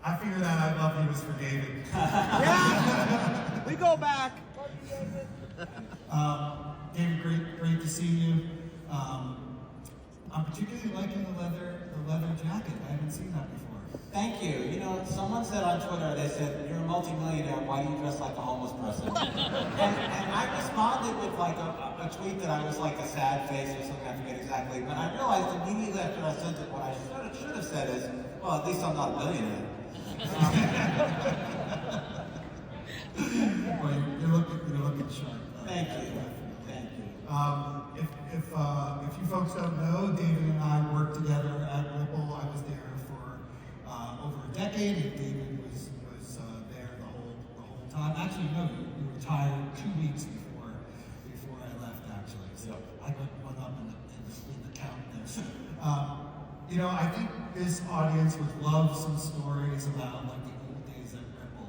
I figured that I Love You was for David. Yeah, we go back. David, great to see you. I'm particularly liking the leather jacket. I haven't seen that before. Thank you. You know, someone said on Twitter, they said, "You're a multimillionaire, why do you dress like a homeless person?" and I responded with like a tweet that I was like a sad face or something, I forget exactly, but I realized immediately after I sent it, what I should have said is, well, at least I'm not a billionaire. Well, you're looking sharp. Thank you. Thank you. If you folks don't know, David and I worked together at Ripple. I was there for over a decade, and David was there the whole time. Actually, no, you retired 2 weeks before I left. Actually, so I got one up in the count there. You know, I think this audience would love some stories about like the old days at Ripple.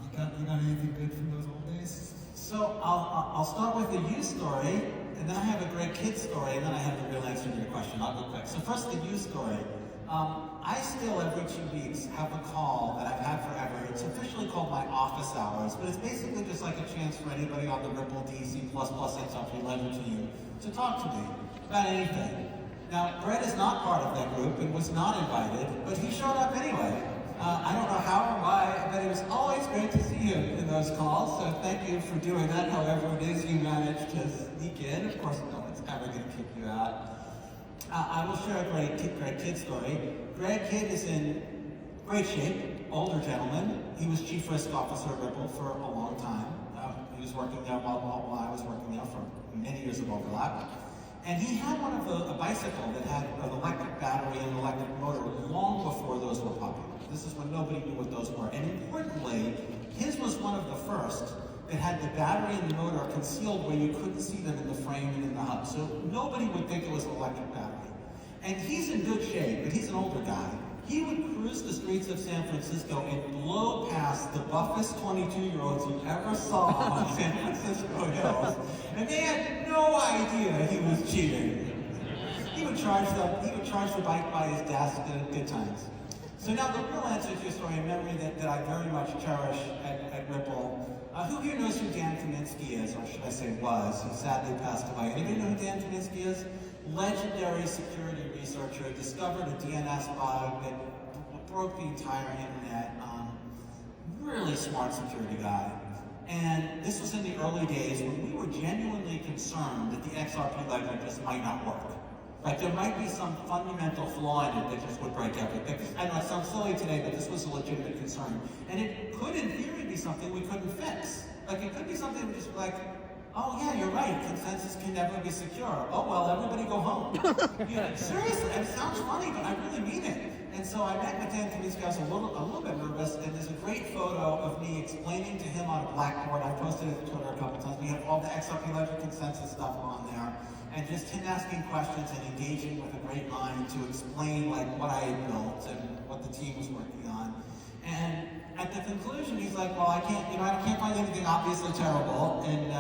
You got anything good from those old days? So I'll start with the you story, and then I have a great kid story, and then I have the real answer to your question. I'll go quick. So first, the you story. I still, every 2 weeks, have a call that I've had forever. It's officially called my office hours, but it's basically just like a chance for anybody on the Ripple DC++ XRP Ledger team to talk to me about anything. Now, Brett is not part of that group and was not invited, but he showed up anyway. I don't know how or why, but it was always great to see you in those calls, so thank you for doing that, however it is you managed to sneak in. Of course, no one's ever going to kick you out. I will share a great kid story. Greg Kidd is in great shape, older gentleman. He was Chief Risk Officer at Ripple for a long time. He was working there while I was working there for many years of overlap. And he had a bicycle that had an electric battery and an electric motor long before those were popular. This is when nobody knew what those were. And importantly, his was one of the first that had the battery and the motor concealed where you couldn't see them in the frame and in the hub. So nobody would think it was an electric battery. And he's in good shape, but he's an older guy. He would cruise the streets of San Francisco and blow past the buffest 22-year-olds you ever saw on San Francisco hills, and they had no idea he was cheating. He would charge the bike by his desk at good times. So now the real answer to your story, a memory that I very much cherish at Ripple. Who here knows who Dan Kaminsky is, or should I say was? He sadly passed away. Anybody know who Dan Kaminsky is? Legendary security researcher, discovered a DNS bug that broke the entire internet. Really smart security guy. And this was in the early days when we were genuinely concerned that the XRP ledger just might not work. Like there might be some fundamental flaw in it that just would break everything. I know it sounds silly today, but this was a legitimate concern. And it could in theory be something we couldn't fix. Like it could be something we just like, oh yeah, you're right, consensus can never be secure. Oh well, everybody go home. Seriously, it sounds funny, but I really mean it. And so I met with Dan Kaminsky, I was a little bit nervous, and there's a great photo of me explaining to him on a blackboard. I posted it to Twitter a couple times. We have all the XRP Ledger consensus stuff on there. And just him asking questions and engaging with a great line to explain like what I had built and what the team was working on. And at the conclusion, he's like, well, I can't find anything obviously terrible. And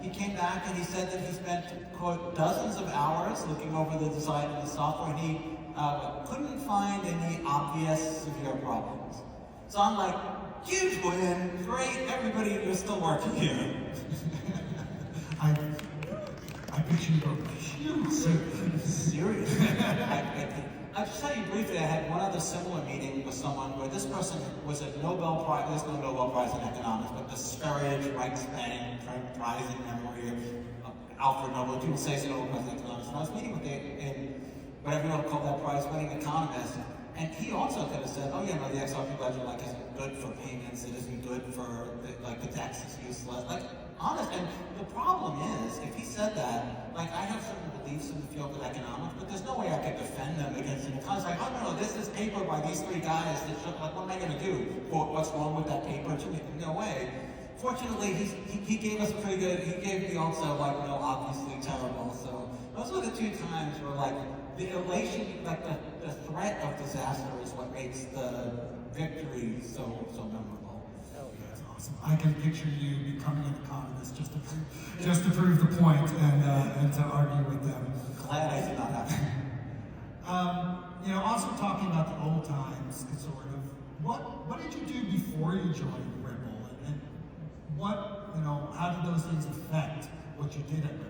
he came back and he said that he spent, quote, dozens of hours looking over the design of the software, and he couldn't find any obvious severe problems. So I'm like, huge win, great, everybody, you're still working here. I picture you going, huge. Serious. I'll just tell you briefly, I had one other similar meeting with someone where this person was a Nobel Prize, there's no Nobel Prize in economics, but the Sperry Reichsbank Prize in memory of Alfred Nobel, people say it's a Nobel Prize in economics. And I was meeting with what everyone called that prize-winning economist, and he also could have said, oh yeah, no, the XRP ledger like isn't good for payments, it isn't good for, the tax is useless. Like, honest, and the problem is, if he said that, like I have certain beliefs in the field of economics, but there's no way I could defend them against an economist. Like, oh no, this is paper by these three guys that show, like, what am I gonna do? What's wrong with that paper? No way. Fortunately, he gave us a pretty good, he gave me also like, no, obviously terrible. So those were the two times where like, the elation, like the threat of disaster is what makes the victory so memorable. That's awesome. I can picture you becoming an economist just to prove the point and to argue with them. Glad I did not have Also talking about the old times, sort of, what did you do before you joined Ripple, and how did those things affect what you did at Ripple?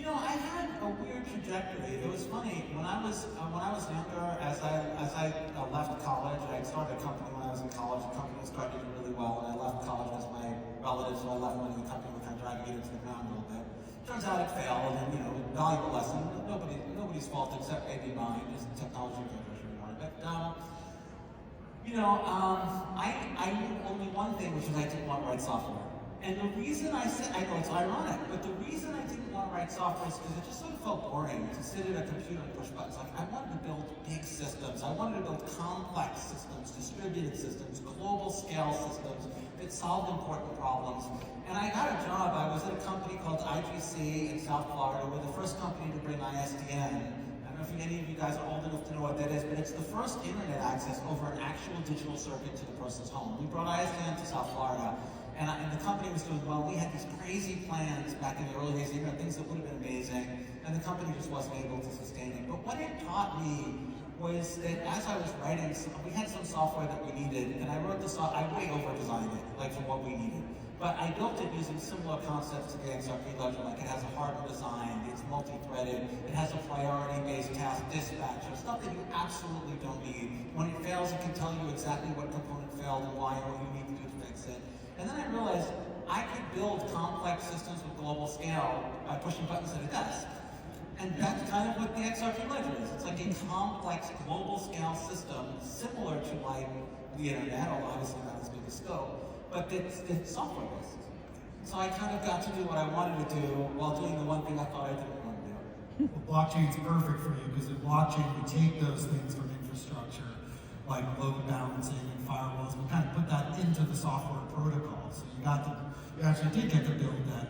I had a weird trajectory. It was funny when I was younger. As I left college, I started a company when I was in college. The company was starting to do really well, and I left college because my relatives who I left running the company were kind of dragging it into the ground a little bit. Turns out it failed, and valuable lesson. Nobody's fault except maybe mine. Just technology progression, but I knew only one thing, which is I didn't want to write software. And the reason I know it's ironic, but the reason I didn't want to write software is because it just sort of felt boring to sit at a computer and push buttons. Like, I wanted to build big systems. I wanted to build complex systems, distributed systems, global scale systems that solved important problems. And I got a job. I was at a company called IGC in South Florida. We're the first company to bring ISDN. I don't know if any of you guys are old enough to know what that is, but it's the first internet access over an actual digital circuit to the person's home. We brought ISDN to South Florida. And the company was doing well. We had these crazy plans back in the early days, things that would have been amazing, and the company just wasn't able to sustain it. But what it taught me was that as I was writing, we had some software that we needed, and I wrote this. I way over-designed it, like for what we needed. But I built it using similar concepts to the XRP Ledger. Like, it has a hardware design, it's multi-threaded, it has a priority-based task dispatcher, stuff that you absolutely don't need. When it fails, it can tell you exactly what component failed and why, and what you need to do to fix it. And then I realized I could build complex systems with global scale by pushing buttons at a desk. And that's kind of what the XRP Ledger is. It's like a complex global scale system, similar to like the internet, although obviously not as big a scope, but it's software based. So I kind of got to do what I wanted to do while doing the one thing I thought I didn't want to do. Well, blockchain's perfect for you, because in blockchain we take those things from infrastructure, like load balancing and firewalls, we kind of put that into the software protocol. So you actually did get to build that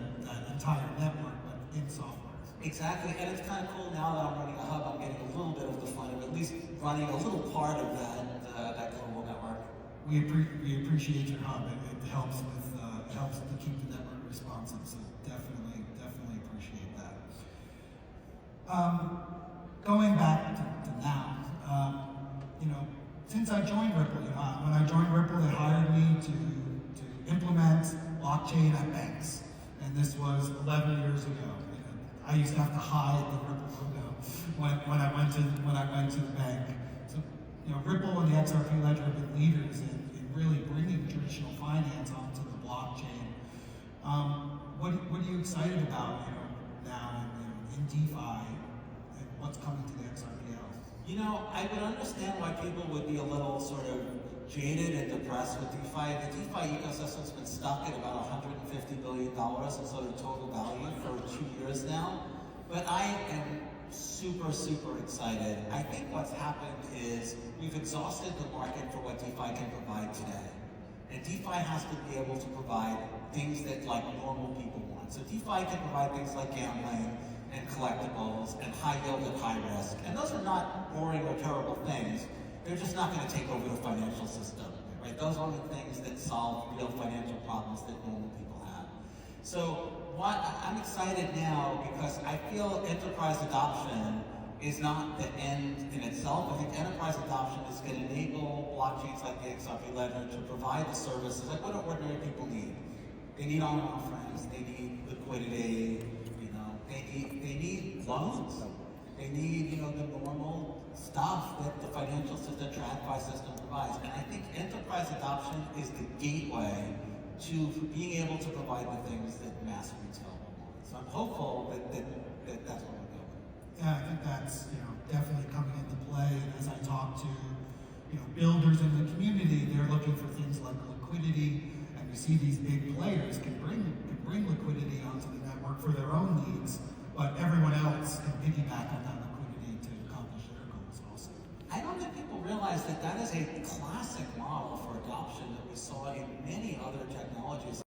entire network, but in software. Exactly, and it's kind of cool now that I'm running a hub. I'm getting a little bit of the fun of at least running a little part of that global network. We appreciate your hub. It helps to keep the network responsive. So definitely appreciate that. Going back to now, since I joined Ripple, when I joined Ripple, they hired me to implement blockchain at banks, and this was 11 years ago. I used to have to hide the Ripple logo when I went to the bank. So, Ripple and the XRP Ledger have been leaders in really bringing traditional finance onto the blockchain. What are you excited about, now in DeFi and what's coming to the XRPL? I would understand why people would be a little sort of jaded and depressed with DeFi. The DeFi ecosystem's been stuck at about $150 billion in sort of total value for 2 years now. But I am super, super excited. I think what's happened is we've exhausted the market for what DeFi can provide today. And DeFi has to be able to provide things that like normal people want. So DeFi can provide things like gambling and collectibles and high yield and high risk. And those are not boring or terrible things. They're just not going to take over the financial system, right? Those are the things that solve real financial problems that normal people have. So I'm excited now because I feel enterprise adoption is not the end in itself. I think enterprise adoption is going to enable blockchains like the XRP Ledger to provide the services like what ordinary people need. They need on-off friends. They need liquidity. They need loans. They need the normal stuff that the financial system, TradFi system provides. And I think enterprise adoption is the gateway to being able to provide the things that mass retail wants. So I'm hopeful that that's what we're doing. Yeah, I think that's definitely coming into play. And as I talk to builders in the community, they're looking for things like liquidity, and we see these big players can bring liquidity onto the network for their own needs, but everyone else can piggyback on that liquidity to accomplish their goals also. I don't think people realize that is a classic model for adoption that we saw in many other technologies.